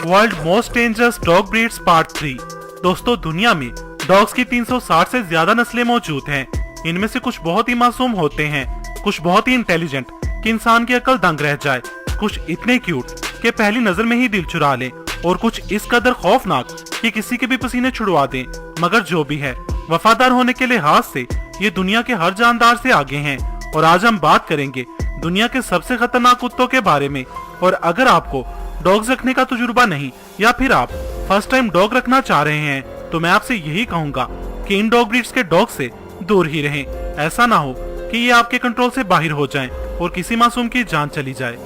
World most dangerous dog breeds part 3। दोस्तों, दुनिया में डॉग्स की 360 से ज्यादा नस्लें मौजूद हैं। इनमें से कुछ बहुत ही मासूम होते हैं, कुछ बहुत ही इंटेलिजेंट कि इंसान की अकल दंग रह जाए, कुछ इतने क्यूट कि पहली नजर में ही दिल चुरा लें, और कुछ इस कदर खौफनाक कि किसी के भी पसीने छुड़वा दें। मगर जो भी है, वफादार होने के लिहाज से ये दुनिया के हर जानदार से आगे हैं। और आज हम बात करेंगे दुनिया के सबसे खतरनाक कुत्तों के बारे में। और अगर आपको डॉग्स रखने का तजुर्बा नहीं, या फिर आप फर्स्ट टाइम डॉग रखना चाह रहे हैं, तो मैं आपसे यही कहूंगा कि इन डॉग ब्रीड्स के डॉग से दूर ही रहें। ऐसा ना हो कि ये आपके कंट्रोल से बाहर हो जाएं और किसी मासूम की जान चली जाए।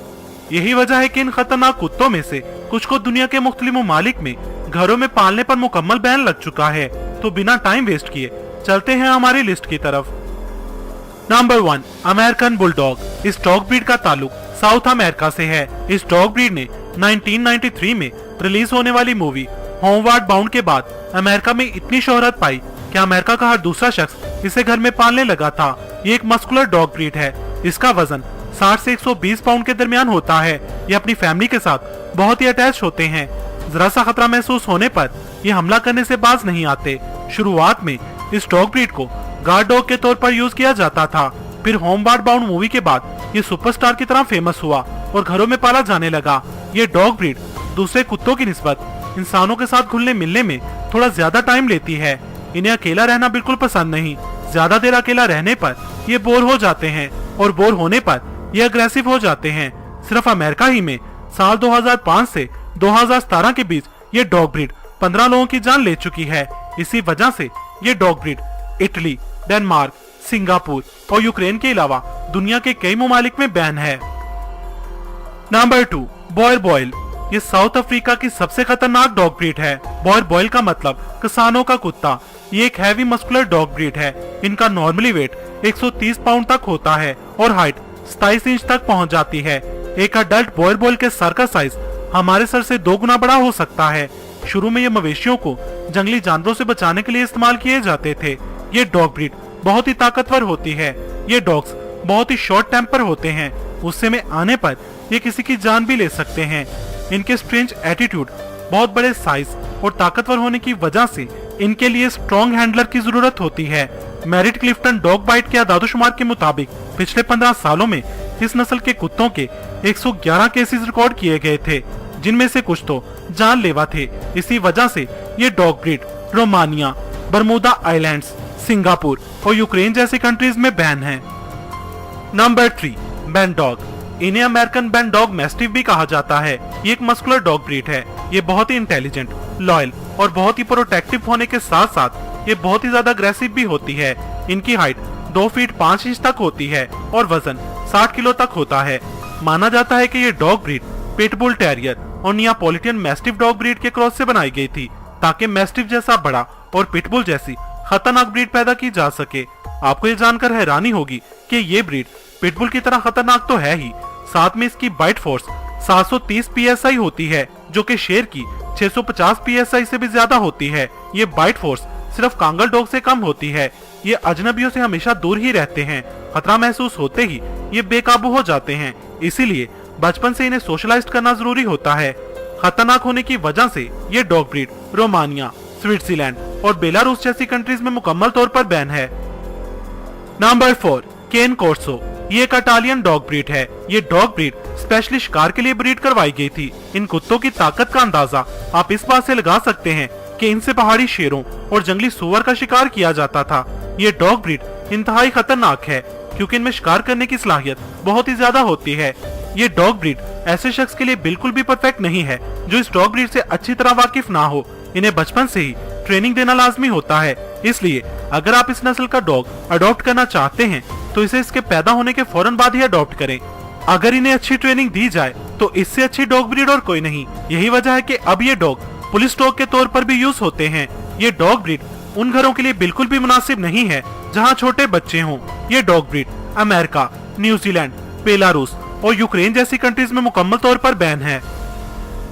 यही वजह है कि इन खतरनाक कुत्तों में से कुछ को दुनिया के मुख्तलिफ ममालिक में घरों में पालने पर मुकम्मल बैन लग चुका है। तो बिना टाइम वेस्ट किए चलते हैं हमारी लिस्ट की तरफ। Number 1, American bulldog. इस डॉग ब्रीड का ताल्लुक साउथ अमेरिका से है। इस डॉग ब्रीड ने 1993 में रिलीज होने वाली मूवी होमवर्ड बाउंड के बाद अमेरिका में इतनी शोहरत पाई कि अमेरिका का हर दूसरा शख्स इसे घर में पालने लगा था। ये एक मस्कुलर डॉग ब्रीड है। इसका वजन 60 से 120 पाउंड के दरमियान होता है। ये अपनी फैमिली के साथ बहुत ही अटैच होते हैं। जरा सा खतरा महसूस होने पर ये हमला करने से बाज नहीं आते। शुरुआत में इस डॉग ब्रीड को गार्ड डॉग के तौर पर यूज किया जाता था। फिर होमवर्ड बाउंड मूवी के बाद ये सुपरस्टार की तरह फेमस हुआ और घरों में पाला जाने लगा। ये डॉग ब्रीड दूसरे कुत्तों की निस्बत इंसानों के साथ घुलने मिलने में थोड़ा ज्यादा टाइम लेती है। इन्हें अकेला रहना बिल्कुल पसंद नहीं। ज्यादा देर अकेला रहने पर ये बोर हो जाते हैं, और बोर होने पर ये अग्रेसिव हो जाते हैं। सिर्फ अमेरिका ही में साल 2005 से 2017 के बीच ये डॉग ब्रीड 15 लोगों की जान ले चुकी है। इसी वजह से ये dog breed Italy, Denmark, Singapore और यूक्रेन के अलावा दुनिया के कई ममालिक में बैन है। Number 2, boerboel. ये साउथ अफ्रीका की सबसे खतरनाक डॉग ब्रीड है। बॉयर बॉयल का मतलब किसानों का कुत्ता। ये एक हैवी मस्कुलर डॉग ब्रीड है। इनका नॉर्मली वेट 130 पाउंड तक होता है और हाइट 27 इंच तक पहुंच जाती है। एक अडल्ट बॉयर बॉयल के सर का साइज हमारे सर से 2 गुना बड़ा हो सकता है। शुरू में ये मवेशियों को जंगली जानवरों से बचाने के लिए इस्तेमाल किए जाते थे। ये डॉग ब्रीड बहुत ही ताकतवर होती है। ये डॉग्स बहुत ही शॉर्ट टेम्पर होते हैं। गुस्से में आने पर ये किसी की जान भी ले सकते हैं। इनके स्ट्रेंज एटीट्यूड, बहुत बड़े साइज और ताकतवर होने की वजह से इनके लिए स्ट्रॉन्ग हैंडलर की जरूरत होती है। मेरिट क्लिफ्टन डॉग बाइट के आदादोशुमार के मुताबिक पिछले 15 सालों में इस नस्ल के कुत्तों के 111 केसेस रिकॉर्ड किए गए थे, जिनमें से कुछ तो जानलेवा थे। इसी वजह से ये dog breed Romania, बरमुदा islands, Singapore और यूक्रेन जैसी कंट्रीज में बैन है। Number 3, ban dog. इन्हें अमेरिकन बैन डॉग मैस्टिफ भी कहा जाता है। ये एक मस्कुलर डॉग ब्रीड है। ये बहुत ही इंटेलिजेंट, लॉयल और बहुत ही प्रोटेक्टिव होने के साथ साथ ये बहुत ही ज्यादा अग्रेसिव भी होती है। इनकी हाइट 2 फीट 5 इंच तक होती है और वजन 60 किलो तक होता है। माना जाता है कि ये डॉग ब्रीड पिटबुल टेरियर और नियापोलिटन मैस्टिफ डॉग ब्रीड के क्रॉस से बनाई गई थी, ताकि मैस्टिफ जैसा बड़ा और पिटबुल जैसी खतरनाक ब्रीड पैदा की जा सके। आपको ये जानकर हैरानी होगी कि ये ब्रीड पिटबुल की तरह खतरनाक तो है ही, साथ में इसकी बाइट फोर्स 730 PSI होती है, जो कि शेर की 650 PSI से भी ज्यादा होती है। ये बाइट फोर्स सिर्फ कांगल डॉग से कम होती है। ये अजनबियों से हमेशा दूर ही रहते हैं। खतरा महसूस होते ही ये बेकाबू हो जाते हैं। इसीलिए बचपन से इन्हें सोशलाइज करना जरूरी होता है। खतरनाक होने की वजह से ये डॉग ब्रीड रोमानिया, स्विट्जरलैंड और बेलारूस जैसी कंट्रीज में मुकम्मल तौर पर बैन है। नंबर 4, केन कोर्सो। ये एक इटालियन डॉग ब्रीड है। ये डॉग ब्रीड स्पेशली शिकार के लिए ब्रीड करवाई गई थी। इन कुत्तों की ताकत का अंदाजा आप इस बात से लगा सकते हैं कि इनसे पहाड़ी शेरों और जंगली सुअर का शिकार किया जाता था। ये डॉग ब्रीड इंतहाई खतरनाक है क्योंकि इनमें शिकार करने की सलाहियत बहुत ही ज्यादा होती है। ये डॉग ब्रीड ऐसे शख्स के लिए बिल्कुल भी परफेक्ट नहीं है जो इस डॉग ब्रीड से अच्छी तरह वाकिफ ना हो। इन्हें बचपन से ही ट्रेनिंग देना लाजमी होता है। इसलिए अगर आप इस नस्ल का डॉग अडॉप्ट करना चाहते हैं तो इसे इसके पैदा होने के फौरन बाद ही अडॉप्ट करें। अगर इन्हें अच्छी ट्रेनिंग दी जाए तो इससे अच्छी डॉग ब्रीड और कोई नहीं। यही वजह है कि अब ये डॉग पुलिस डॉग के तौर पर भी यूज होते हैं। ये डॉग ब्रीड उन घरों के लिए बिल्कुल भी मुनासिब नहीं है जहां छोटे बच्चे हों। ये dog breed America, New Zealand, Belarus और यूक्रेन जैसी कंट्रीज में मुकम्मल तौर पर बैन है।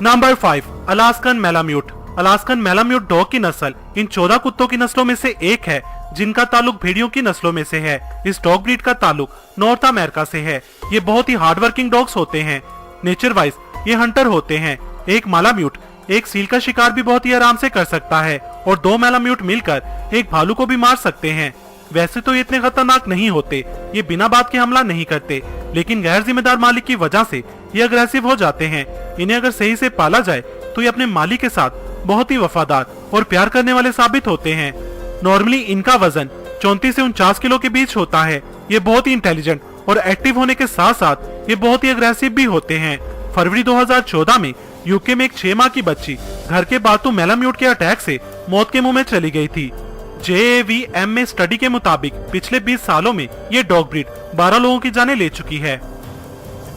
Number 5, Alaskan malamute. Alaskan malamute dog की नस्ल इन 14 कुत्तों की नस्लों में से एक है जिनका ताल्लुक भेड़ियों की नस्लों में से है। इस डॉग ब्रीड का ताल्लुक नॉर्थ अमेरिका से है। ये बहुत ही हार्ड वर्किंग डॉग्स होते हैं। नेचर वाइज ये हंटर होते हैं। एक मालाम्यूट एक सील का शिकार भी बहुत ही आराम से कर सकता है और 2 मैलाम्यूट मिलकर एक भालू को भी मार सकते हैं। वैसे तो ये इतने खतरनाक नहीं होते, ये बिना बात के हमला नहीं करते, लेकिन गैर जिम्मेदार मालिक की वजह से ये अग्रेसिव हो जाते हैं। इन्हें अगर सही से पाला जाए तो ये अपने मालिक के साथ बहुत ही वफादार और प्यार करने वाले साबित होते हैं। नॉर्मली इनका वजन 34 से 49 किलो के बीच होता है। ये बहुत ही इंटेलिजेंट और एक्टिव होने के साथ साथ ये बहुत ही अग्रेसिव भी होते हैं। फरवरी 2014 में यूके में एक 6 माह की बच्ची घर के बातू मैलाम्यूट के अटैक से मौत के मुंह में चली गई थी। JAVM में स्टडी के मुताबिक पिछले 20 सालों में ये डॉग ब्रीड 12 लोगों की जानें ले चुकी है।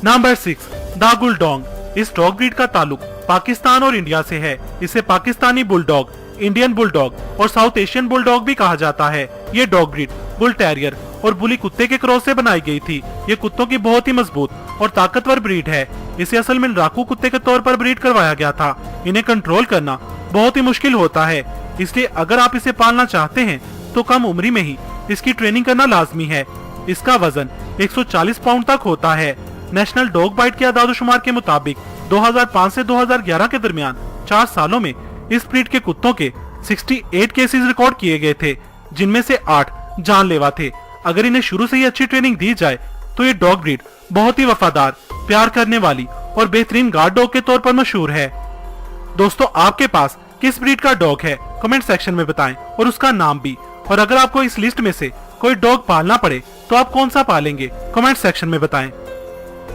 नंबर 6, दागुलडोंग। इस डॉग ब्रीड का ताल्लुक पाकिस्तान और इंडिया से है। इसे पाकिस्तानी बुलडॉग, इंडियन बुलडॉग और साउथ एशियन बुलडॉग भी कहा जाता है। ये डॉग ब्रीड बुल टेरियर और बुली कुत्ते के क्रॉस से बनाई गई थी। ये कुत्तों की बहुत ही मजबूत और ताकतवर ब्रीड है। इसे असल में लड़ाकू कुत्ते के तौर पर ब्रीड करवाया गया था। इन्हें कंट्रोल करना बहुत ही मुश्किल होता है, इसलिए अगर आप इसे पालना चाहते हैं तो कम उम्र में ही इसकी ट्रेनिंग करना लाजमी है। इसका वजन 140 पाउंड तक होता है। नेशनल डॉग बाइट के आदादोशुमार के मुताबिक 2005 से 2011 के दरमियान 4 सालों में इस ब्रीड के कुत्तों के 68 केसेस रिकॉर्ड किए गए थे, जिनमें से 8 जानलेवा थे। अगर इन्हें शुरू से ही अच्छी ट्रेनिंग दी जाए तो ये डॉग ब्रीड बहुत ही वफादार, प्यार करने वाली और बेहतरीन गार्ड डॉग के तौर पर मशहूर है। दोस्तों, आपके पास किस ब्रीड का डॉग है कमेंट सेक्शन में बताएं और उसका नाम भी। और अगर आपको इस लिस्ट में से कोई डॉग पालना पड़े तो आप कौन सा पालेंगे कमेंट सेक्शन में बताएं।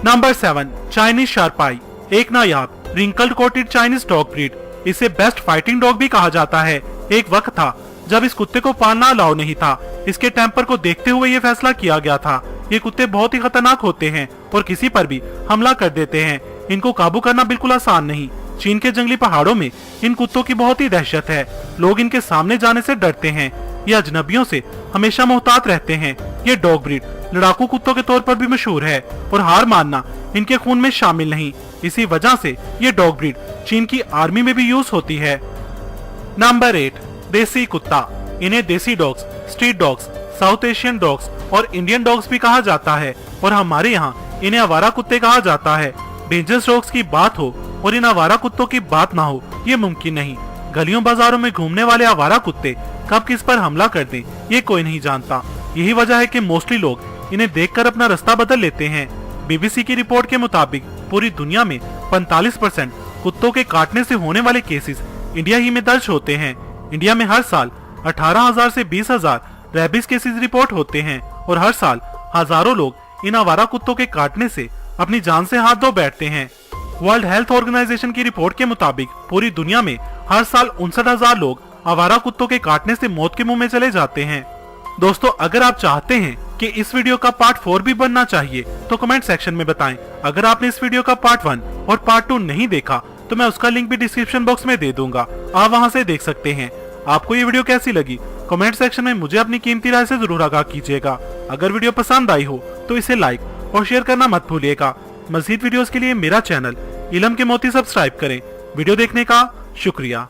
Number 7, Chinese Sharpei. एक नायाब wrinkled coated Chinese dog breed. इसे बेस्ट फाइटिंग डॉग भी कहा जाता है। एक वक्त था जब इस कुत्ते को पालना अलाउ नहीं था। इसके टेम्पर को देखते हुए ये फैसला किया गया था। ये कुत्ते बहुत ही खतरनाक होते हैं और किसी पर भी हमला कर देते हैं। इनको काबू करना बिल्कुल आसान नहीं। चीन के जंगली पहाड़ों में इन कुत्तों की बहुत ही दहशत है। लोग इनके सामने जाने से डरते हैं। ये अजनबियों से हमेशा मोहतात रहते हैं। ये डॉग ब्रीड लड़ाकू कुत्तों के तौर पर भी मशहूर है और हार मानना इनके खून में शामिल नहीं। इसी वजह से ये डॉग ब्रीड चीन की आर्मी में भी यूज होती है। नंबर 8, देसी कुत्ता। इन्हें देसी dogs, street dogs, south Asian dogs और इंडियन डॉग्स भी कहा जाता है और हमारे यहाँ इन्हें आवारा कुत्ते कहा जाता है। डेंजरस डॉग्स की बात हो और इन आवारा कुत्तों की बात ना हो, ये मुमकिन नहीं। गलियों बाजारों में घूमने वाले आवारा कुत्ते कब किस पर हमला कर दें ये कोई नहीं जानता। यही वजह है कि मोस्टली लोग इन्हें देखकर अपना रास्ता बदल लेते हैं। BBC की रिपोर्ट के मुताबिक पूरी दुनिया में 45% कुत्तों के काटने से होने वाले केसेस इंडिया ही में दर्ज होते हैं। इंडिया में हर साल 18,000 से 20,000 रेबीज केसेस रिपोर्ट होते हैं और हर साल हजारों लोग इन आवारा कुत्तों के काटने से अपनी जान से हाथ धो बैठते हैं। वर्ल्ड हेल्थ ऑर्गेनाइजेशन की रिपोर्ट के मुताबिक पूरी दुनिया में हर साल 59,000 लोग आवारा कुत्तों के काटने से मौत के मुंह में चले जाते हैं। दोस्तों, अगर आप चाहते हैं कि इस वीडियो का पार्ट 4 भी बनना चाहिए तो कमेंट सेक्शन में बताएं। अगर आपने इस वीडियो का पार्ट 1 और पार्ट 2 नहीं देखा तो मैं उसका लिंक भी डिस्क्रिप्शन बॉक्स में दे दूंगा, आप वहां से देख सकते हैं। आपको ये वीडियो कैसी लगी कमेंट सेक्शन में मुझे अपनी कीमती राय से जरूर आगाह कीजिएगा। अगर वीडियो पसंद आई हो तो इसे लाइक और शेयर करना मत भूलिएगा। मज़ीद वीडियोस के लिए मेरा चैनल इलम के मोती सब्सक्राइब करें। वीडियो देखने का शुक्रिया।